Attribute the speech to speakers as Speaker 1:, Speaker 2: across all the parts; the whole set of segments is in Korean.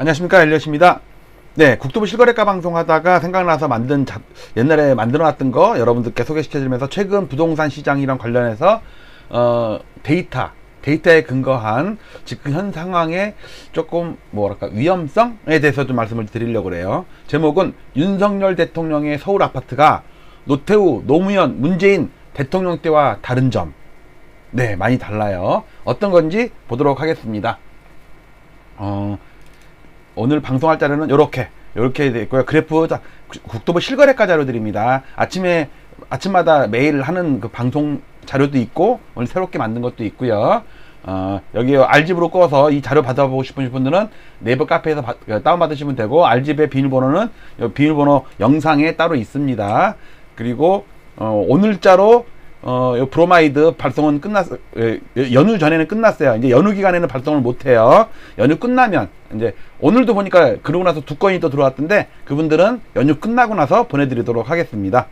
Speaker 1: 안녕하십니까, 엘리엇입니다. 네, 국토부 실거래가 방송하다가 생각나서 옛날에 만들어놨던 거 여러분들께 소개시켜드리면서 최근 부동산 시장이랑 관련해서 데이터에 근거한 지금 현 상황의 조금 위험성에 대해서 좀 말씀을 드리려고 그래요. 제목은 윤석열 대통령의 서울 아파트가 노태우, 노무현, 문재인 대통령 때와 다른 점. 네, 많이 달라요. 어떤 건지 보도록 하겠습니다. 오늘 방송할 자료는 요렇게 되어 있고요. 그래프 국토부 실거래가 자료 드립니다. 아침마다 매일 하는 그 방송 자료도 있고 오늘 새롭게 만든 것도 있고요. 여기 RGB로 꺼서 이 자료 받아보고 싶으신 분들은 네이버 카페에서 다운받으시면 되고, RGB의 비밀번호는 비밀번호 영상에 따로 있습니다. 그리고 오늘자로 브로마이드 발송은 끝났어요. 연휴 전에는 끝났어요. 이제 연휴 기간에는 발송을 못해요. 연휴 끝나면, 이제 오늘도 보니까 그러고 나서 2건이 또 들어왔던데, 그분들은 연휴 끝나고 나서 보내드리도록 하겠습니다.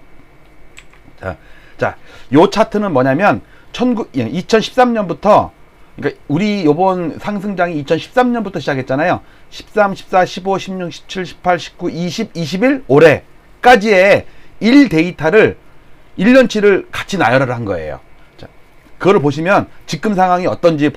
Speaker 1: 자, 요 차트는 뭐냐면 2013년부터, 그러니까 우리 요번 상승장이 2013년부터 시작했잖아요. 13, 14, 15, 16, 17, 18, 19, 20, 21 올해까지의 1데이터를 1년치를 같이 나열을 한 거예요. 자, 그거를 보시면 지금 상황이 어떤지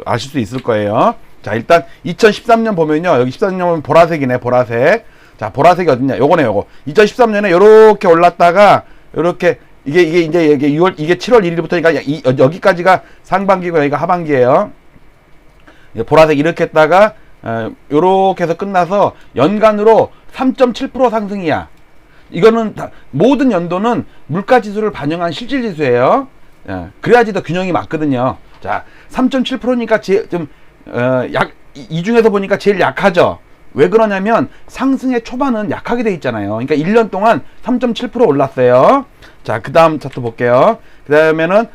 Speaker 1: 아실 수 있을 거예요. 자, 일단 2013년 보면요. 여기 13년 보라색이네, 보라색. 자, 보라색이 어딨냐? 요거네, 요거. 2013년에 요렇게 올랐다가, 요렇게, 이게 7월 1일부터니까 여기까지가 상반기고 여기가 하반기예요. 보라색 이렇게 했다가, 요렇게 해서 끝나서 연간으로 3.7% 상승이야. 이거는 모든 연도는 물가지수를 반영한 실질지수예요. 그래야지 더 균형이 맞거든요. 자, 3.7%니까 이 중에서 보니까 제일 약하죠. 왜 그러냐면 상승의 초반은 약하게 돼 있잖아요. 그러니까 1년 동안 3.7% 올랐어요. 자, 그 다음 차트 볼게요. 그 다음에는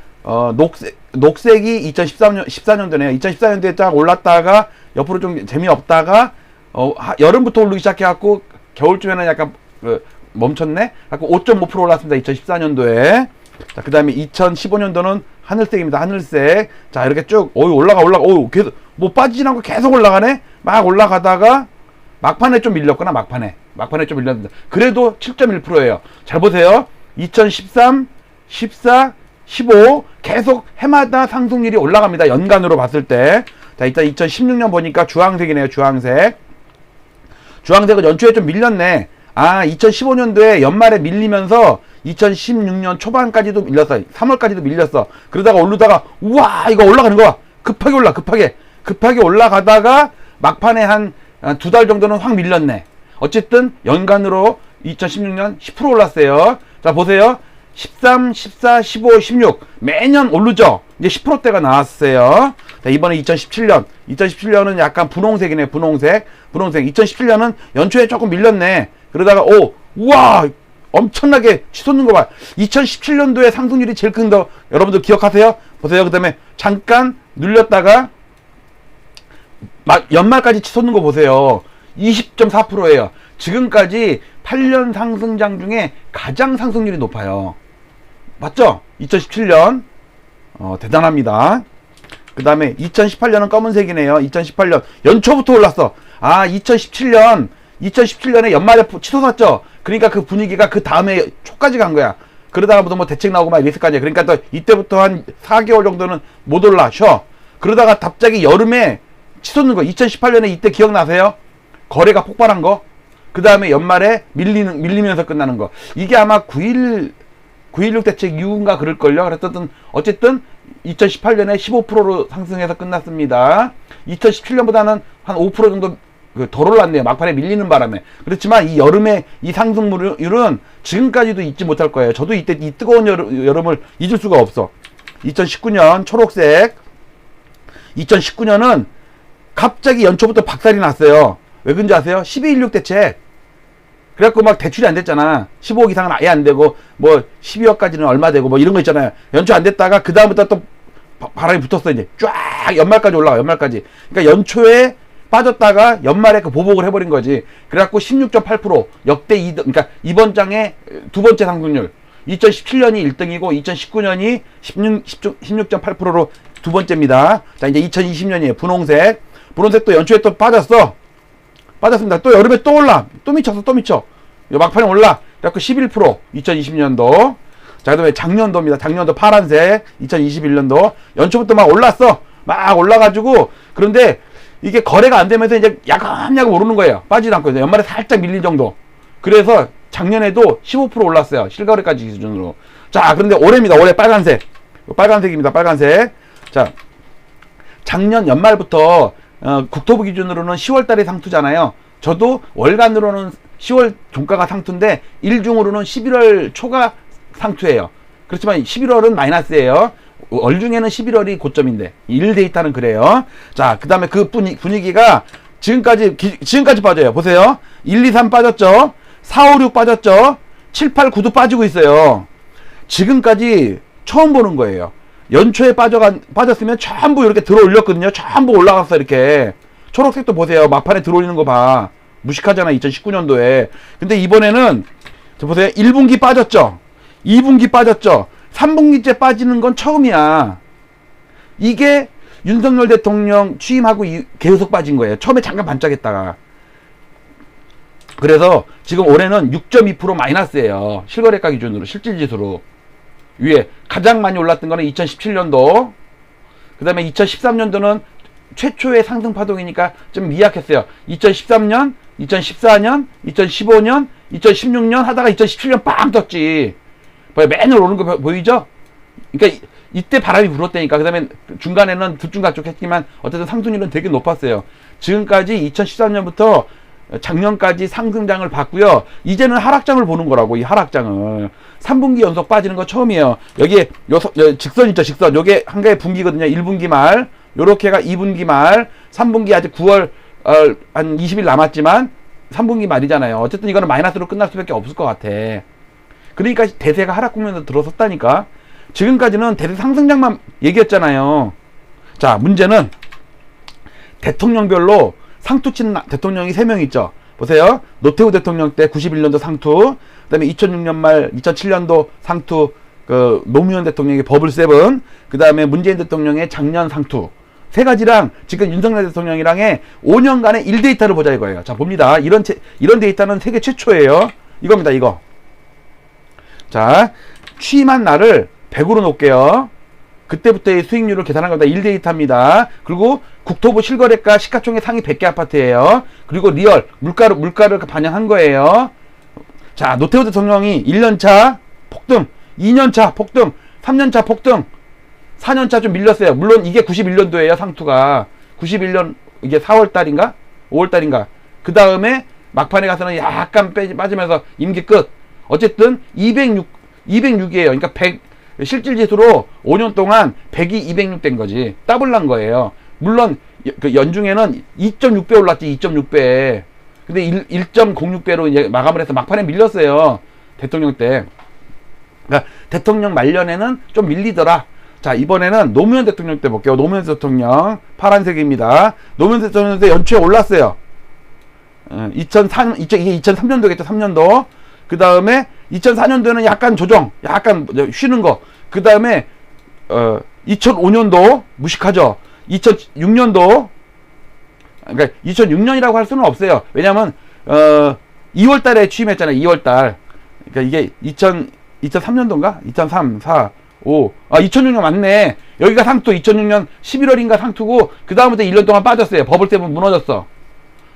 Speaker 1: 녹색이 14년도네요. 2014년도에 딱 올랐다가 옆으로 좀 재미없다가 여름부터 오르기 시작해갖고 겨울쯤에는 약간 멈췄네? 갖고 5.5% 올랐습니다. 2014년도에. 자, 그 다음에 2015년도는 하늘색입니다. 하늘색. 자, 이렇게 쭉, 올라가. 계속, 빠지진 않고 계속 올라가네? 막 올라가다가, 막판에 좀 밀렸구나, 막판에 좀 밀렸는데. 그래도 7.1%예요. 잘 보세요. 2013, 14, 15, 계속 해마다 상승률이 올라갑니다. 연간으로 봤을 때. 자, 일단 2016년 보니까 주황색이네요, 주황색. 주황색은 연초에 좀 밀렸네. 2015년도에 연말에 밀리면서 2016년 초반까지도 밀렸어. 3월까지도 밀렸어. 그러다가 오르다가, 우와, 이거 올라가는 거야. 급하게 올라가다가 막판에 한 2달 정도는 확 밀렸네. 어쨌든 연간으로 2016년 10% 올랐어요. 자, 보세요. 13, 14, 15, 16 매년 오르죠. 이제 10%대가 나왔어요. 자, 이번에 2017년은 약간 분홍색이네. 분홍색. 2017년은 연초에 조금 밀렸네. 그러다가 우와, 엄청나게 치솟는 거 봐. 2017년도에 상승률이 제일 큰 거 여러분들 기억하세요? 보세요. 그 다음에 잠깐 눌렸다가 연말까지 치솟는 거 보세요. 20.4%예요. 지금까지 8년 상승장 중에 가장 상승률이 높아요. 맞죠? 2017년 대단합니다. 그 다음에 2018년은 검은색이네요. 2018년 연초부터 올랐어. 2017년에 연말에 치솟았죠. 그러니까 그 분위기가 그 다음에 초까지 간 거야. 그러다가 뭐 대책 나오고 막 이랬을 거 아니야. 그러니까 또 이때부터 한 4개월 정도는 못 올라 쉬어. 그러다가 갑자기 여름에 치솟는 거. 2018년에 이때 기억나세요? 거래가 폭발한 거. 그 다음에 연말에 밀리면서 끝나는 거. 이게 아마 9.16 대책 이후인가 그럴걸요. 어쨌든 2018년에 15%로 상승해서 끝났습니다. 2017년보다는 한 5% 정도 덜 올랐네요. 막판에 밀리는 바람에. 그렇지만 이 여름에 이 상승률은 지금까지도 잊지 못할 거예요. 저도 이때 이 뜨거운 여름을 잊을 수가 없어. 2019년 초록색. 2019년은 갑자기 연초부터 박살이 났어요. 왜 그런지 아세요? 12.16 대책. 그래갖고 막 대출이 안 됐잖아. 15억 이상은 아예 안 되고, 12억까지는 얼마 되고, 이런 거 있잖아요. 연초 안 됐다가, 그 다음부터 또 바람이 붙었어, 이제. 쫙, 연말까지 올라가, 연말까지. 그러니까 연초에 빠졌다가 연말에 그 보복을 해버린 거지. 그래갖고 16.8% 역대 2등, 그러니까 이번 장의 두 번째 상승률. 2017년이 1등이고, 2019년이 16.8%로 두 번째입니다. 자, 이제 2020년이에요. 분홍색. 분홍색도 연초에 또 빠졌어. 빠졌습니다. 또 여름에 또 올라. 또 미쳤어. 또 미쳐. 막판에 올라. 그래갖고 11% 2020년도. 자, 그 다음에 작년도입니다. 작년도 파란색 2021년도. 연초부터 막 올랐어. 막 올라가지고. 그런데 이게 거래가 안 되면서 이제 야금야금 오르는 거예요. 빠지지 않고. 연말에 살짝 밀린 정도. 그래서 작년에도 15% 올랐어요. 실거래까지 기준으로. 자, 그런데 올해입니다. 올해 빨간색. 빨간색입니다. 빨간색. 자, 작년 연말부터 국토부 기준으로는 10월 달에 상투잖아요. 저도 월간으로는 10월 종가가 상투인데 일중으로는 11월 초가 상투예요. 그렇지만 11월은 마이너스예요. 월중에는 11월이 고점인데 일 데이터는 그래요. 자, 그 다음에 그 분위기가 지금까지 빠져요. 보세요. 1, 2, 3 빠졌죠. 4, 5, 6 빠졌죠. 7, 8, 9도 빠지고 있어요. 지금까지 처음 보는 거예요. 연초에 빠졌으면 전부 이렇게 들어 올렸거든요. 전부 올라갔어. 이렇게 초록색도 보세요. 막판에 들어 올리는 거 봐. 무식하잖아. 2019년도에. 근데 이번에는 보세요. 1분기 빠졌죠. 2분기 빠졌죠. 3분기째 빠지는 건 처음이야. 이게 윤석열 대통령 취임하고 계속 빠진 거예요. 처음에 잠깐 반짝했다가. 그래서 지금 올해는 6.2% 마이너스예요. 실거래가 기준으로, 실질지수로. 위에 가장 많이 올랐던 거는 2017년도. 그 다음에 2013년도는 최초의 상승 파동이니까 좀 미약했어요. 2013년, 2014년, 2015년, 2016년 하다가 2017년 빵 떴지. 맨날 오는 거 보이죠? 그러니까 이때 바람이 불었다니까. 그 다음에 중간에는 들쭉날쭉 했지만 어쨌든 상승률은 되게 높았어요. 지금까지 2013년부터 작년까지 상승장을 봤고요. 이제는 하락장을 보는 거라고. 이 하락장을 3분기 연속 빠지는 거 처음이에요. 여기에 직선 있죠. 직선. 요게 한 개의 분기거든요. 1분기 말, 요렇게가 2분기 말, 3분기 아직 9월 한 20일 남았지만 3분기 말이잖아요. 어쨌든 이거는 마이너스로 끝날 수밖에 없을 것 같아. 그러니까 대세가 하락 국면에서 들어섰다니까. 지금까지는 대세 상승장만 얘기했잖아요. 자, 문제는 대통령별로 상투 치는 대통령이 3명 있죠. 보세요. 노태우 대통령 때 91년도 상투, 그 다음에 2006년 말 2007년도 상투, 노무현 대통령의 버블 세븐, 그 다음에 문재인 대통령의 작년 상투. 세 가지랑 지금 윤석열 대통령이랑의 5년간의 1데이터를 보자 이거예요. 자, 봅니다. 이런 데이터는 세계 최초예요. 이겁니다, 이거. 자, 취임한 날을 100으로 놓을게요. 그때부터의 수익률을 계산한 겁니다. 1데이터입니다. 그리고 국토부 실거래가 시가총액 상위 100개 아파트예요. 그리고 리얼 물가를 반영한 거예요. 자, 노태우 대통령이 1년차 폭등, 2년차 폭등, 3년차 폭등, 4년차 좀 밀렸어요. 물론 이게 91년도예요. 상투가 91년 이게 4월달인가 5월달인가. 그 다음에 막판에 가서는 약간 빠지면서 임기 끝. 어쨌든 206이에요. 그러니까 100 실질지수로 5년 동안 100이 206 된 거지. 더블 난 거예요. 물론 그 연중에는 2.6배 올랐지. 2.6배. 근데 1.06배로 이제 마감을 해서 막판에 밀렸어요. 대통령 때. 그러니까 대통령 말년에는 좀 밀리더라. 자, 이번에는 노무현 대통령 때 볼게요. 노무현 대통령 파란색입니다. 노무현 대통령 때 연초에 올랐어요. 이게 2003년도겠죠. 3년도. 그 다음에 2004년도에는 약간 조정, 약간 쉬는 거. 그 다음에 2005년도 무식하죠. 2006년도, 그러니까 2006년이라고 할 수는 없어요. 왜냐하면 2월달에 취임했잖아요. 2월달. 그러니까 이게 2003년도인가? 2003, 4, 5. 2006년 맞네. 여기가 상투. 2006년 11월인가 상투고 그 다음부터 1년 동안 빠졌어요. 버블 때문에 무너졌어.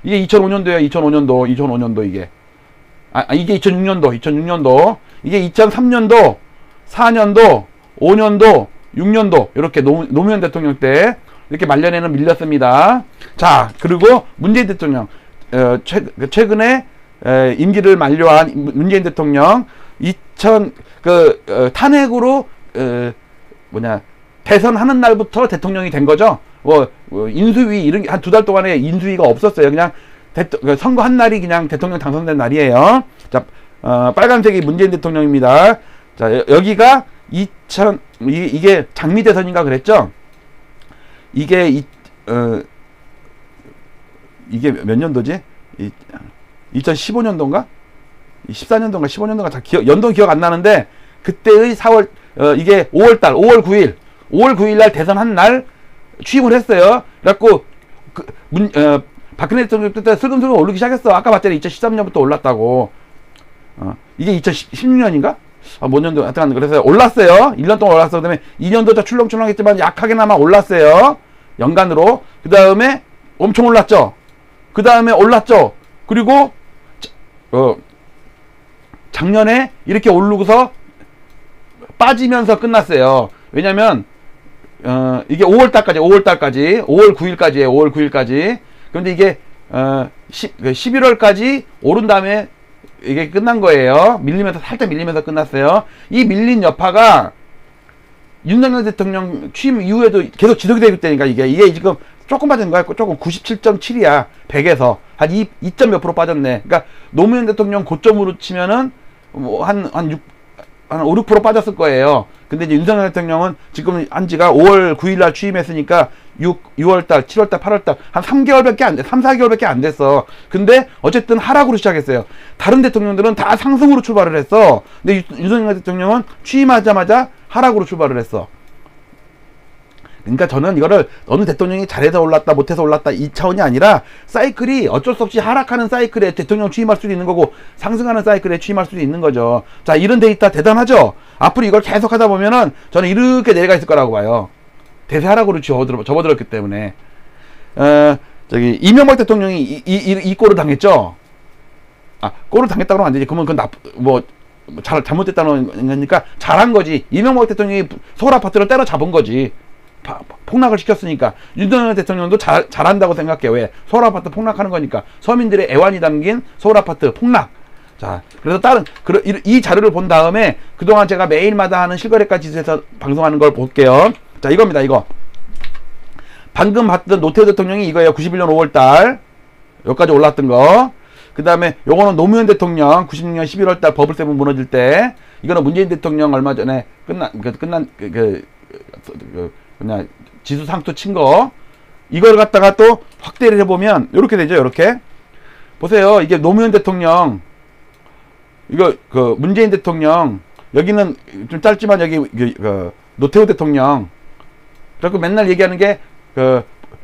Speaker 1: 이게 2005년도예요. 2005년도 이게. 이게 2006년도. 이게 2003년도, 4년도, 5년도, 6년도. 이렇게 노무현 대통령 때 이렇게 말년에는 밀렸습니다. 자, 그리고 문재인 대통령. 최근에 임기를 만료한 문재인 대통령 탄핵으로 대선하는 날부터 대통령이 된 거죠. 인수위 이런 게 한 2달 동안에 인수위가 없었어요. 그냥 선거 한 날이 그냥 대통령 당선된 날이에요. 자, 빨간색이 문재인 대통령입니다. 자, 여기가 이게 장미 대선인가 그랬죠? 이게 몇 년도지? 2015년도인가? 14년도인가 15년도인가 다 연도 기억 안 나는데 그때의 4월 이게 5월 9일 날 대선 한 날 취임을 했어요. 그래갖고 박근혜 대통령 때 슬금슬금 오르기 시작했어. 아까 봤더니 2013년부터 올랐다고. 이게 2016년인가? 뭔 년도, 하여튼, 그래서 올랐어요. 1년 동안 올랐어. 그 다음에 2년도 더 출렁출렁했지만 약하게나마 올랐어요. 연간으로. 그 다음에 엄청 올랐죠. 그 다음에 올랐죠. 그리고, 작년에 이렇게 오르고서 빠지면서 끝났어요. 왜냐면, 이게 5월달까지, 5월 9일까지에요. 5월 9일까지. 그런데 이게, 11월까지 오른 다음에 이게 끝난 거예요. 밀리면서, 살짝 밀리면서 끝났어요. 이 밀린 여파가 윤석열 대통령 취임 이후에도 계속 지속이 되고 있다니까, 이게 지금 조금 빠진 거야. 조금 97.7이야. 100에서. 한 2점 몇 프로 빠졌네. 그러니까 노무현 대통령 고점으로 치면은, 뭐, 한 5, 6% 빠졌을 거예요. 근데 이제 윤석열 대통령은 지금 한 지가 5월 9일 날 취임했으니까 6월달, 7월달, 8월달 한 3개월밖에 안 돼. 3, 4개월밖에 안 됐어. 근데 어쨌든 하락으로 시작했어요. 다른 대통령들은 다 상승으로 출발을 했어. 근데 윤석열 대통령은 취임하자마자 하락으로 출발을 했어. 그러니까 저는 이거를 어느 대통령이 잘해서 올랐다 못해서 올랐다 이 차원이 아니라 사이클이 어쩔 수 없이 하락하는 사이클에 대통령 취임할 수도 있는 거고 상승하는 사이클에 취임할 수도 있는 거죠. 자, 이런 데이터 대단하죠. 앞으로 이걸 계속 하다 보면은 저는 이렇게 내려가 있을 거라고 봐요. 대세 하락으로 접어들었기 때문에. 이명박 대통령이 이 꼴을 당했죠. 꼴을 당했다고 하면 안 되지. 그러면 그건 잘못됐다는 거니까 잘한 거지. 이명박 대통령이 서울 아파트를 때려잡은 거지. 폭락을 시켰으니까. 윤석열 대통령도 잘한다고 생각해. 왜? 서울 아파트 폭락하는 거니까. 서민들의 애환이 담긴 서울 아파트 폭락. 자, 그래서 이 자료를 본 다음에 그동안 제가 매일마다 하는 실거래가 지수에서 방송하는 걸 볼게요. 자, 이겁니다, 이거. 방금 봤던 노태우 대통령이 이거예요. 91년 5월달. 여기까지 올랐던 거. 그 다음에 요거는 노무현 대통령 96년 11월달 버블세븐 무너질 때. 이거는 문재인 대통령 얼마 전에 그냥 지수 상투 친 거. 이걸 갖다가 또 확대를 해보면 이렇게 되죠. 이렇게 보세요. 이게 노무현 대통령, 이거 문재인 대통령, 여기는 좀 짧지만 여기 노태우 대통령. 그래서 맨날 얘기하는 게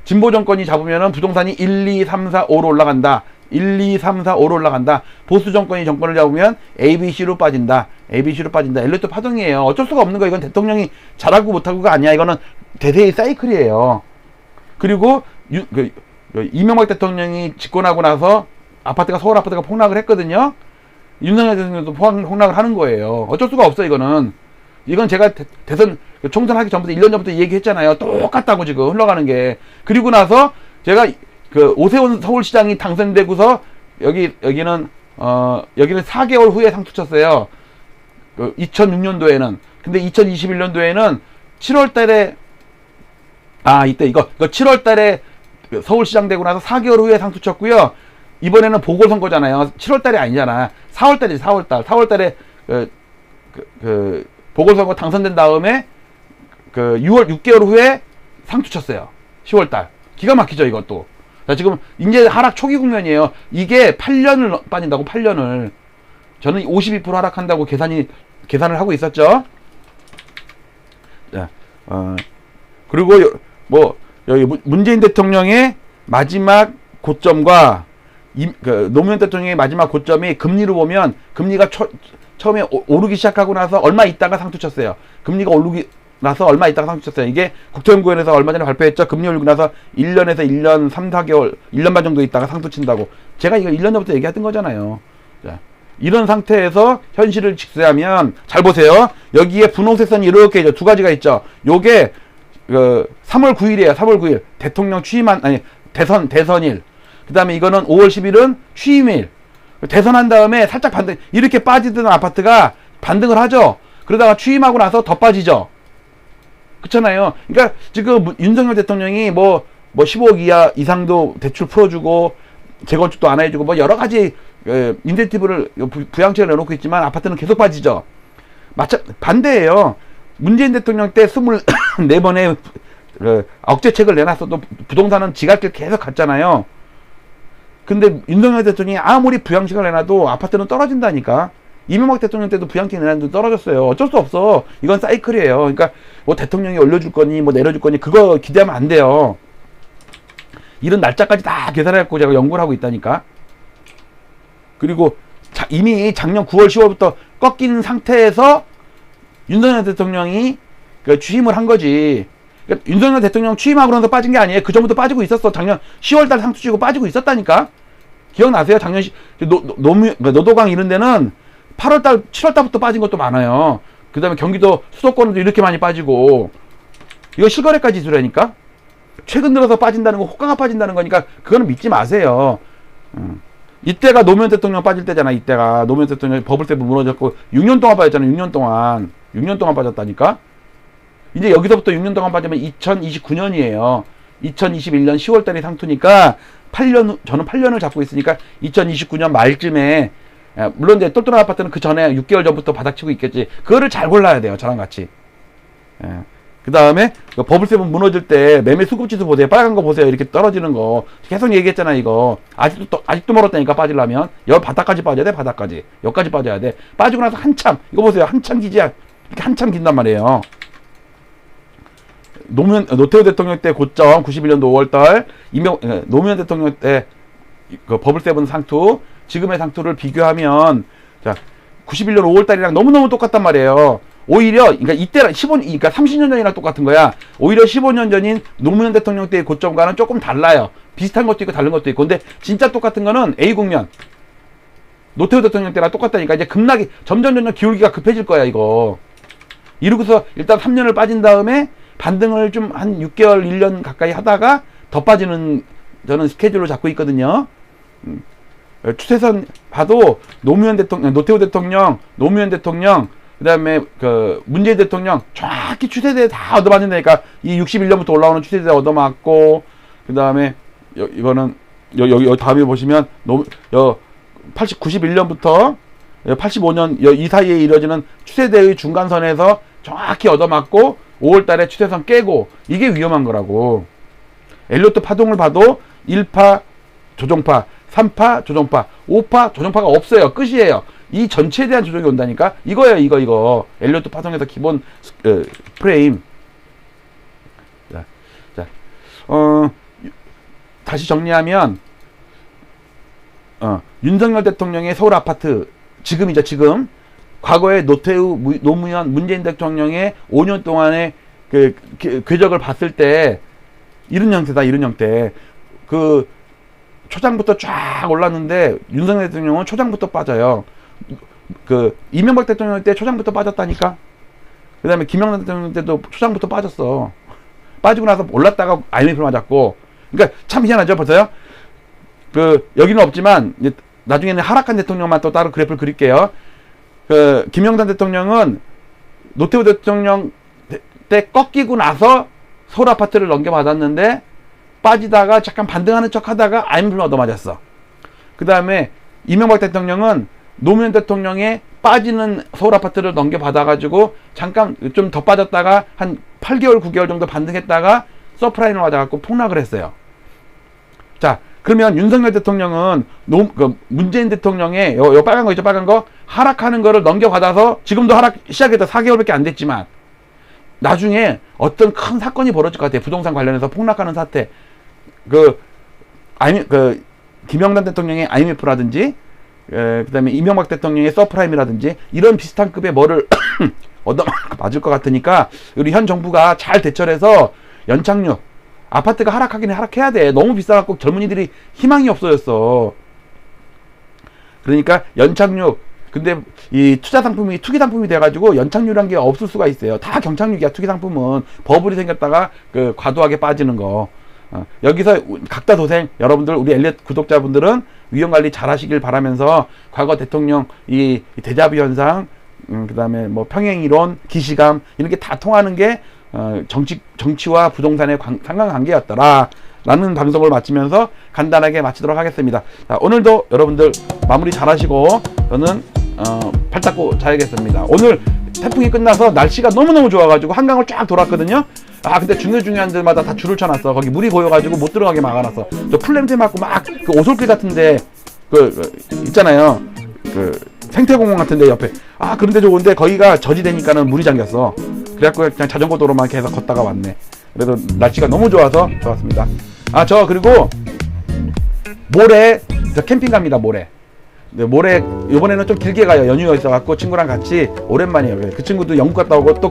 Speaker 1: 진보 정권이 잡으면은 부동산이 1, 2, 3, 4, 5로 올라간다. 1, 2, 3, 4, 5로 올라간다. 보수 정권이 정권을 잡으면 ABC로 빠진다. ABC로 빠진다. 엘리트 파동이에요. 어쩔 수가 없는 거. 이건 대통령이 잘하고 못하고가 아니야. 이거는 대세의 사이클이에요. 그리고 이명박 대통령이 집권하고 나서 서울 아파트가 폭락을 했거든요. 윤석열 대통령도 폭락을 하는 거예요. 어쩔 수가 없어. 이건 제가 대선 총선 하기 전부터 1년 전부터 얘기했잖아요. 똑같다고 지금 흘러가는 게. 그리고 나서 제가 오세훈 서울시장이 당선되고서 여기는 4개월 후에 상투 쳤어요. 2006년도에는. 근데 2021년도에는 7월 달에 이거 7월 달에 서울시장 되고 나서 4개월 후에 상투 쳤고요. 이번에는 보궐선거잖아요. 7월 달이 아니잖아. 4월 달이지, 4월 달. 4월 달에 보궐선거 당선된 다음에 6개월 후에 상투 쳤어요. 10월 달. 기가 막히죠, 이것도. 자, 지금 이제 하락 초기 국면이에요. 이게 8년을 빠진다고, 8년을. 저는 52% 하락한다고 계산을 하고 있었죠. 자, 그리고 여기 문재인 대통령의 마지막 고점과 노무현 대통령의 마지막 고점이 금리로 보면 금리가 처음에 오르기 시작하고 나서 얼마 있다가 상투 쳤어요. 금리가 오르기 나서 얼마 있다가 상투 쳤어요. 이게 국토연구원에서 얼마 전에 발표했죠. 금리 오르고 나서 1년에서 1년 3, 4개월, 1년 반 정도 있다가 상투 친다고. 제가 이거 1년 전부터 얘기했던 거잖아요. 자, 이런 상태에서 현실을 직시하면 잘 보세요. 여기에 분홍색 선이 이렇게 있죠. 두 가지가 있죠. 요게 3월 9일이에요. 3월 9일. 대통령 대선일. 그 다음에 이거는 5월 10일은 취임일. 대선한 다음에 살짝 이렇게 빠지던 아파트가 반등을 하죠. 그러다가 취임하고 나서 더 빠지죠. 그렇잖아요. 그러니까 지금 윤석열 대통령이 15억 이상도 대출 풀어주고 재건축도 안 해주고 여러 가지 인센티브를 부양책을 내놓고 있지만 아파트는 계속 빠지죠. 반대예요. 문재인 대통령 때 24번의 억제책을 내놨어도 부동산은 지갈길 계속 갔잖아요. 근데 윤석열 대통령이 아무리 부양책을 내놔도 아파트는 떨어진다니까. 이명박 대통령 때도 부양책 내놨는데 떨어졌어요. 어쩔 수 없어. 이건 사이클이에요. 그러니까 대통령이 올려줄 거니 내려줄 거니 그거 기대하면 안 돼요. 이런 날짜까지 다 계산해갖고 제가 연구를 하고 있다니까. 그리고 이미 작년 9월 10월부터 꺾인 상태에서 윤석열 대통령이 취임을 한 거지. 그러니까 윤석열 대통령 취임하고 나서 빠진 게 아니에요. 그 전부터 빠지고 있었어. 작년 10월달 상투 치고 빠지고 있었다니까. 기억나세요? 작년 노도강 이런 데는 8월달, 7월달부터 빠진 것도 많아요. 그 다음에 경기도 수도권도 이렇게 많이 빠지고. 이거 실거래가 지수라니까. 최근 들어서 빠진다는 거, 호가가 빠진다는 거니까 그거는 믿지 마세요. 이때가 노무현 대통령 빠질 때잖아. 이때가 노무현 대통령 버블세븐 무너졌고 6년 동안 빠졌잖아. 6년 동안 빠졌다니까. 이제 여기서부터 6년 동안 빠지면 2029년이에요. 2021년 10월달이 상투니까 8년, 저는 8년을 잡고 있으니까 2029년 말쯤에, 물론 이제 똘똘한 아파트는 그 전에 6개월 전부터 바닥치고 있겠지. 그거를 잘 골라야 돼요. 저랑 같이. 그 다음에 버블세븐 무너질 때 매매 수급지수 보세요. 빨간 거 보세요. 이렇게 떨어지는 거 계속 얘기했잖아. 이거 아직도 멀었다니까. 빠지려면 여 바닥까지 빠져야 돼. 바닥까지 여기까지 빠져야 돼. 빠지고 나서 한참, 이거 보세요. 한참 기지야. 이렇게 한참 긴단 말이에요. 노태우 대통령 때 고점 91년도 5월달 노무현 대통령 때 그 버블세븐 상투, 지금의 상투를 비교하면, 자 91년 5월달이랑 너무너무 똑같단 말이에요. 오히려 그러니까 이때랑 15년, 그러니까 30년 전이랑 똑같은 거야. 오히려 15년 전인 노무현 대통령 때의 고점과는 조금 달라요. 비슷한 것도 있고 다른 것도 있고. 근데 진짜 똑같은 거는 A 국면 노태우 대통령 때랑 똑같다니까. 이제 급락이 점점 기울기가 급해질 거야 이거. 이러고서 일단 3년을 빠진 다음에 반등을 좀 한 6개월 1년 가까이 하다가 더 빠지는, 저는 스케줄로 잡고 있거든요. 추세선 봐도 노태우 대통령, 노무현 대통령, 그 다음에 문재인 대통령 정확히 추세대에 다 얻어맞는다니까. 이 61년부터 올라오는 추세대에 얻어맞고, 그 다음에 이거는 여기 다음에 보시면 91년부터 85년 이 사이에 이루어지는 추세대의 중간선에서 정확히 얻어맞고 5월달에 추세선 깨고. 이게 위험한 거라고. 엘리어트 파동을 봐도 1파 조정파, 3파 조정파, 5파 조정파가 없어요. 끝이에요. 이 전체에 대한 조정이 온다니까. 이거예요. 이거 엘리어트 파동에서 기본 프레임. 자, 다시 정리하면 윤석열 대통령의 서울 아파트, 지금 과거에 노태우, 노무현, 문재인 대통령의 5년 동안의 그 궤적을 봤을 때 이런 형태다. 이런 형태. 그 초장부터 쫙 올랐는데 윤석열 대통령은 초장부터 빠져요. 그 이명박 대통령 때 초장부터 빠졌다니까. 그 다음에 김영삼 대통령 때도 초장부터 빠졌어. 빠지고 나서 올랐다가 IMF를 맞았고. 그러니까 참 희한하죠. 보세요. 여기는 없지만 이제 나중에는 하락한 대통령만 또 따로 그래프를 그릴게요. 김영삼 대통령은 노태우 대통령 때 꺾이고 나서 서울 아파트를 넘겨받았는데 빠지다가 잠깐 반등하는 척 하다가 IMF를 얻어맞았어. 그 다음에 이명박 대통령은 노무현 대통령의 빠지는 서울 아파트를 넘겨받아가지고 잠깐 좀 더 빠졌다가 한 8개월, 9개월 정도 반등했다가 서프라임을 맞아갖고 폭락을 했어요. 자, 그러면 윤석열 대통령은 문재인 대통령의 요 빨간 거 있죠, 빨간 거 하락하는 거를 넘겨받아서 지금도 하락 시작했다. 4개월밖에 안 됐지만 나중에 어떤 큰 사건이 벌어질 것 같아요. 부동산 관련해서 폭락하는 사태. 김영삼 대통령의 IMF라든지, 그 다음에 이명박 대통령의 서프라임이라든지 이런 비슷한 급의 뭐를 얻어맞을 것 같으니까 우리 현 정부가 잘 대처를 해서 연착륙, 아파트가 하락하긴 하락해야 돼. 너무 비싸갖고 젊은이들이 희망이 없어졌어. 그러니까 연착륙. 근데 이 투자 상품이 투기 상품이 돼가지고 연착륙이란 게 없을 수가 있어요. 다 경착륙이야. 투기 상품은 버블이 생겼다가 과도하게 빠지는 거. 여기서 각자 도생. 여러분들 우리 엘리엇 구독자분들은 위험관리 잘 하시길 바라면서 과거 대통령 이 데자뷰 현상, 그 다음에 뭐 평행이론, 기시감 이런 게 다 통하는 게 정치와 부동산의 상관관계였더라 라는 방송을 마치면서 간단하게 마치도록 하겠습니다. 자, 오늘도 여러분들 마무리 잘 하시고 저는 발 닦고 자야겠습니다. 오늘 태풍이 끝나서 날씨가 너무너무 좋아가지고 한강을 쫙 돌았거든요. 근데 중요한 데마다 다 줄을 쳐놨어. 거기 물이 고여가지고 못 들어가게 막아놨어. 저 풀냄새 맡고 막 그 오솔길 같은데 있잖아요. 생태공원 같은데 옆에 그런데 좋은데 거기가 저지되니까는 물이 잠겼어. 그래갖고 그냥 자전거 도로만 계속 걷다가 왔네. 그래도 날씨가 너무 좋아서 좋았습니다. 저 그리고 모레 저 캠핑 갑니다. 모레. 네, 모레 이번에는 좀 길게 가요. 연휴가 있어갖고 친구랑 같이 오랜만이에요. 그 친구도 영국 갔다 오고 또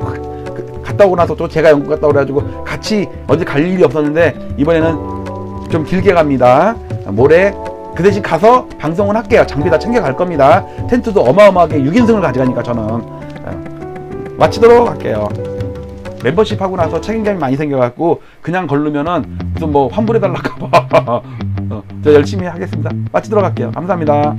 Speaker 1: 갔다 오고 나서 또 제가 영국 갔다 오래가지고 같이 어디 갈 일이 없었는데 이번에는 좀 길게 갑니다. 모레 그 대신 가서 방송은 할게요. 장비 다 챙겨 갈 겁니다. 텐트도 어마어마하게 6인승을 가져가니까 저는 마치도록 할게요. 멤버십 하고 나서 책임감이 많이 생겨갖고 그냥 걸르면은 무슨 뭐 환불해달라고 저 열심히 하겠습니다. 마치도록 할게요. 감사합니다.